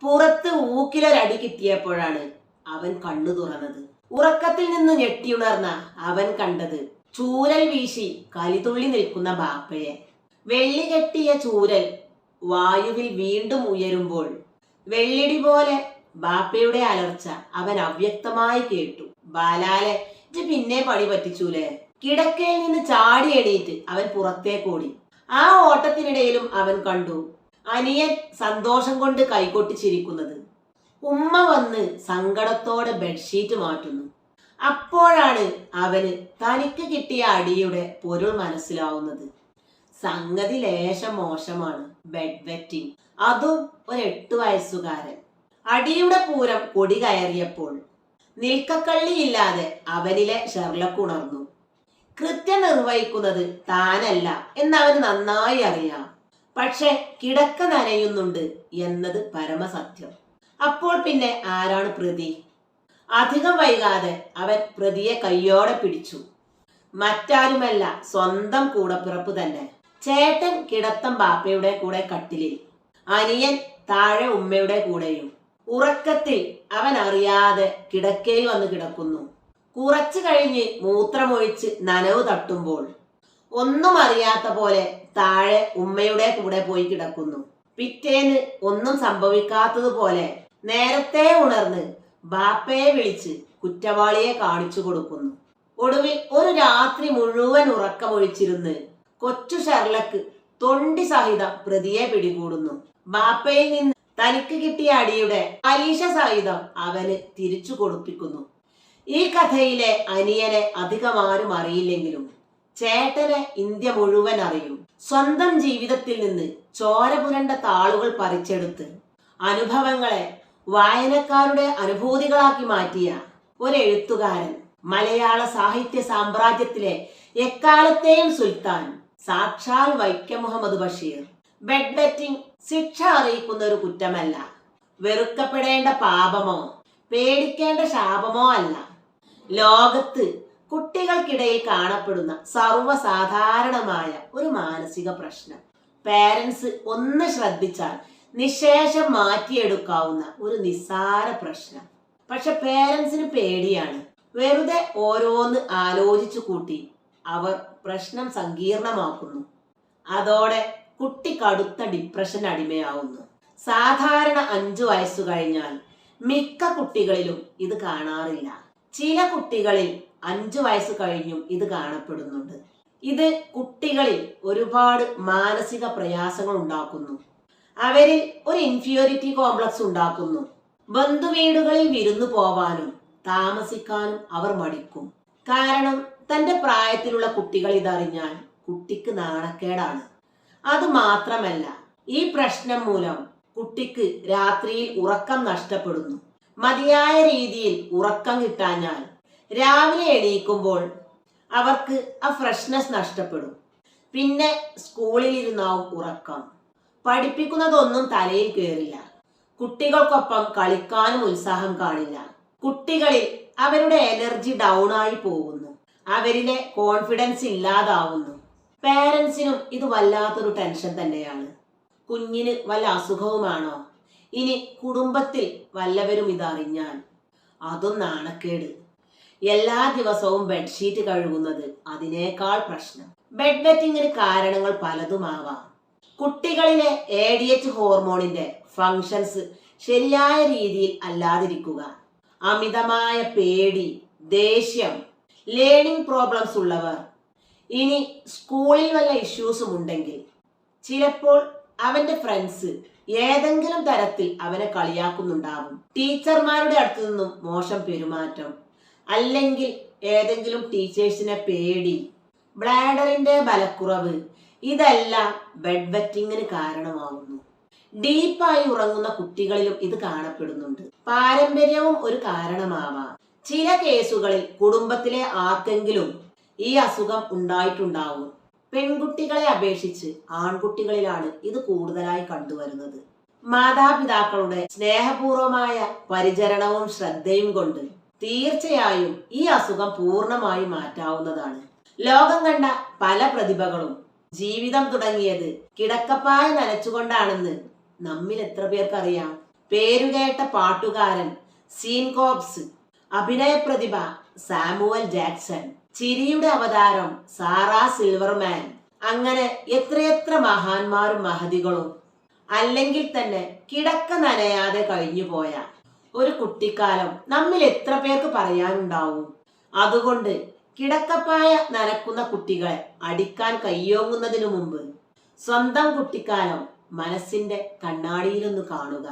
പുറത്ത് ഊക്കിലൊരടി കിട്ടിയപ്പോഴാണ് അവൻ കണ്ണു തുറന്നത്. ഉറക്കത്തിൽ നിന്ന് ഞെട്ടിയുണർന്ന അവൻ കണ്ടത് ചൂരൽ വീശി കലിതുള്ളി നിൽക്കുന്ന ബാപ്പയെ. വെള്ളി കെട്ടിയ ചൂരൽ വായുവിൽ വീണ്ടും ഉയരുമ്പോൾ വെള്ളിടി പോലെ ബാപ്പയുടെ അലർച്ച അവൻ അവ്യക്തമായി കേട്ടു. ബാലാലെ, ഇത് പിന്നെ പണി പറ്റിച്ചൂലേ? കിടക്കയിൽ നിന്ന് ചാടി എണീറ്റ് അവൻ പുറത്തേക്കോടി. ആ ഓട്ടത്തിനിടയിലും അവൻ കണ്ടു അനിയൻ സന്തോഷം കൊണ്ട് കൈകൊട്ടിച്ചിരിക്കുന്നത്. ഉമ്മ വന്ന് സങ്കടത്തോടെ ബെഡ്ഷീറ്റ് മാറ്റുന്നു. അപ്പോഴാണ് അവന് തനിക്ക് കിട്ടിയ അടിയുടെ പൊരുൾ മനസ്സിലാവുന്നത്. സംഗതി ലേശം മോശമാണ്. ബെഡ് വെറ്റിംഗ്, അതും ഒരു 8 വയസ്സുകാരൻ. അടിയുടെ പൂരം കൊടി കയറിയപ്പോൾ നിൽക്കക്കള്ളിയില്ലാതെ അവനിലെ ഷെർലക്ക് ഉണർന്നു. കൃത്യം നിർവഹിക്കുന്നത് താനല്ല എന്നവന് നന്നായി അറിയാം. പക്ഷെ കിടക്ക നനയുന്നുണ്ട് എന്നത് പരമസത്യം. അപ്പോൾ പിന്നെ ആരാണ് പ്രതി? അധികം വൈകാതെ അവൻ പ്രതിയെ കയ്യോടെ പിടിച്ചു. മറ്റാരുമല്ല, സ്വന്തം കൂടപ്പിറപ്പ് തന്നെ. ചേട്ടൻ കിടത്തം ബാപ്പയുടെ കൂടെ കട്ടിലിൽ, അനിയൻ താഴെ ഉമ്മയുടെ കൂടെയും. ഉറക്കത്തിൽ അവൻ അറിയാതെ കിടക്കയിൽ വന്ന് കിടക്കുന്നു. കുറച്ചു കഴിഞ്ഞ് മൂത്രമൊഴിച്ച് നനവ് തട്ടുമ്പോൾ ഒന്നും അറിയാത്ത പോലെ താഴെ ഉമ്മയുടെ കൂടെ പോയി കിടക്കുന്നു. പിറ്റേന്ന് ഒന്നും സംഭവിക്കാത്തതുപോലെ നേരത്തെ ഉണർന്ന് ബാപ്പയെ വിളിച്ച് കുറ്റവാളിയെ കാണിച്ചു കൊടുക്കുന്നു. ഒടുവിൽ ഒരു രാത്രി മുഴുവൻ ഉറക്കമൊഴിച്ചിരുന്ന് കൊച്ചു ഷെർലക്ക് തൊണ്ടി സഹിതം പ്രതിയെ പിടികൂടുന്നു. ബാപ്പയിൽ നിന്ന് തനിക്ക് കിട്ടിയ അടിയുടെ പരീക്ഷ സഹിതം അവന് തിരിച്ചു കൊടുപ്പിക്കുന്നു. ഈ കഥയിലെ അനിയനെ അധികമാരും അറിയില്ലെങ്കിലും ചേട്ടനെ ഇന്ത്യ മുഴുവൻ അറിയും. സ്വന്തം ജീവിതത്തിൽ നിന്ന് ചോര പുരണ്ട താളുകൾ പറിച്ചെടുത്ത് അനുഭവങ്ങളെ വായനക്കാരുടെ അനുഭൂതികളാക്കി മാറ്റിയ ഒരു എഴുത്തുകാരൻ, മലയാള സാഹിത്യ സാമ്രാജ്യത്തിലെ എക്കാലത്തെയും സുൽത്താൻ, സാക്ഷാൽ വൈക്കം മുഹമ്മദ് ബഷീർ. ബെഡ് വെറ്റിംഗ് ശിക്ഷ അറിയിക്കുന്ന ഒരു കുറ്റമല്ല, വെറുക്കപ്പെടേണ്ട പാപമോ പേടിക്കേണ്ട ശാപമോ അല്ല. ലോകത്ത് കുട്ടികൾക്കിടയിൽ കാണപ്പെടുന്ന സർവ്വസാധാരണമായ ഒരു മാനസിക പ്രശ്നം. പേരൻസ് ഒന്ന് ശ്രദ്ധിച്ചാൽ നിശേഷം മാറ്റിയെടുക്കാവുന്ന ഒരു നിസ്സാര പ്രശ്നം. പക്ഷെ പേരൻസിന് പേടിയാണ്. വെറുതെ ഓരോന്ന് ആലോചിച്ചു കൂട്ടി അവർ പ്രശ്നം സങ്കീർണമാക്കുന്നു. അതോടെ കുട്ടി കടുത്ത ഡിപ്രഷൻ അടിമയാവുന്നു. സാധാരണ 5 വയസ്സു കഴിഞ്ഞാൽ മിക്ക കുട്ടികളിലും ഇത് കാണാറില്ല. ചില കുട്ടികളിൽ 5 വയസ്സ് കഴിഞ്ഞും ഇത് കാണപ്പെടുന്നുണ്ട്. ഇത് കുട്ടികളിൽ ഒരുപാട് മാനസിക പ്രയാസങ്ങൾ ഉണ്ടാക്കുന്നു. അവരിൽ ഒരു ഇൻഫീരിയോറിറ്റി കോംപ്ലക്സ് ഉണ്ടാക്കുന്നു. ബന്ധുവീടുകളിൽ വിരുന്നു പോവാനും താമസിക്കാനും അവർ മടിക്കും. കാരണം തന്റെ പ്രായത്തിലുള്ള കുട്ടികൾ ഇതറിഞ്ഞാൽ കുട്ടിക്ക് നാണക്കേടാണ്. അത് മാത്രമല്ല, ഈ പ്രശ്നം മൂലം കുട്ടിക്ക് രാത്രിയിൽ ഉറക്കം നഷ്ടപ്പെടുന്നു. മതിയായ രീതിയിൽ ഉറക്കം കിട്ടാഞ്ഞാൽ രാവിലെ എണീക്കുമ്പോൾ അവർക്ക് ആ ഫ്രഷ്നെസ് നഷ്ടപ്പെടും. പിന്നെ സ്കൂളിൽ ഇരുന്നാവും ഉറക്കം. പഠിപ്പിക്കുന്നതൊന്നും തലയിൽ കയറില്ല. കുട്ടികൾക്കൊപ്പം കളിക്കാനും ഉത്സാഹം കാണില്ല. കുട്ടികളിൽ അവരുടെ എനർജി ഡൗൺ ആയി പോകുന്നു. അവരിലെ കോൺഫിഡൻസ് ഇല്ലാതാവുന്നു. പേരൻസിനും ഇത് വല്ലാത്തൊരു ടെൻഷൻ തന്നെയാണ്. കുഞ്ഞിന് വല്ല അസുഖവുമാണോ? ഇനി കുടുംബത്തിൽ വല്ലവരും ഇതറിഞ്ഞാൽ അതും നാണക്കേട്. എല്ലാ ദിവസവും ബെഡ്ഷീറ്റ് കഴുകുന്നത് അതിനേക്കാൾ പ്രശ്നം. ബെഡ് വെറ്റിങ്ങിന് കാരണങ്ങൾ പലതുമാവാം. കുട്ടികളിലെ ADH ഹോർമോണിന്റെ ഫങ്ഷൻസ് ശരിയായ രീതിയിൽ അല്ലാതിരിക്കുക, അമിതമായ പേടി, ദേഷ്യം, ലേണിംഗ് പ്രോബ്ലംസ് ഉള്ളവർ. ഇനി സ്കൂളിൽ വല്ല ഇഷ്യൂസും ഉണ്ടെങ്കിൽ ചിലപ്പോൾ അവന്റെ ഫ്രണ്ട്സ് ഏതെങ്കിലും തരത്തിൽ അവനെ കളിയാക്കുന്നുണ്ടാവും. ടീച്ചർമാരുടെ അടുത്തു നിന്നും മോശം പെരുമാറ്റം, അല്ലെങ്കിൽ ഏതെങ്കിലും ടീച്ചേഴ്സിനെ പേടി, ബ്ലാഡറിന്റെ ബലക്കുറവ്, ഇതെല്ലാം ബെഡ് വെറ്റിങ്ങിന് കാരണമാകുന്നു. ഡീപ്പായി ഉറങ്ങുന്ന കുട്ടികളിലും ഇത് കാണപ്പെടുന്നുണ്ട്. പാരമ്പര്യവും ഒരു കാരണമാവാം. ചില കേസുകളിൽ കുടുംബത്തിലെ ആർക്കെങ്കിലും ഈ അസുഖം ഉണ്ടായിട്ടുണ്ടാവും. പെൺകുട്ടികളെ അപേക്ഷിച്ച് ആൺകുട്ടികളിലാണ് ഇത് കൂടുതലായി കണ്ടുവരുന്നത്. മാതാപിതാക്കളുടെ സ്നേഹപൂർവമായ പരിചരണവും ശ്രദ്ധയും കൊണ്ട് തീർച്ചയായും ഈ അസുഖം പൂർണ്ണമായി മാറ്റാവുന്നതാണ്. ലോകം കണ്ട പല പ്രതിഭകളും ജീവിതം തുടങ്ങിയത് കിടക്കപ്പായ നനച്ചുകൊണ്ടാണെന്ന് നമ്മിൽ എത്ര പേർക്കറിയാം? പേരുകേട്ട പാട്ടുകാരൻ സീൻ കോബ്സ്, അഭിനയ പ്രതിഭ സാമുവൽ ജാക്സൺ, ചിരിയുടെ അവതാരം സാറാ സിൽവർമാൻ, അങ്ങനെ എത്രയെത്ര മഹാന്മാരും മഹതികളും. അല്ലെങ്കിൽ തന്നെ കിടക്ക നനയാതെ കഴിഞ്ഞുപോയ ഒരു കുട്ടിക്കാലം നമ്മിൽ എത്ര പേർക്ക് പറയാനുണ്ടാവും. അതുകൊണ്ട് കിടക്കപ്പായ നനക്കുന്ന കുട്ടികളെ അടിക്കാൻ കയ്യോങ്ങുന്നതിനു മുമ്പ് സ്വന്തം കുട്ടിക്കാലം മനസ്സിന്റെ കണ്ണാടിയിലൊന്ന് കാണുക.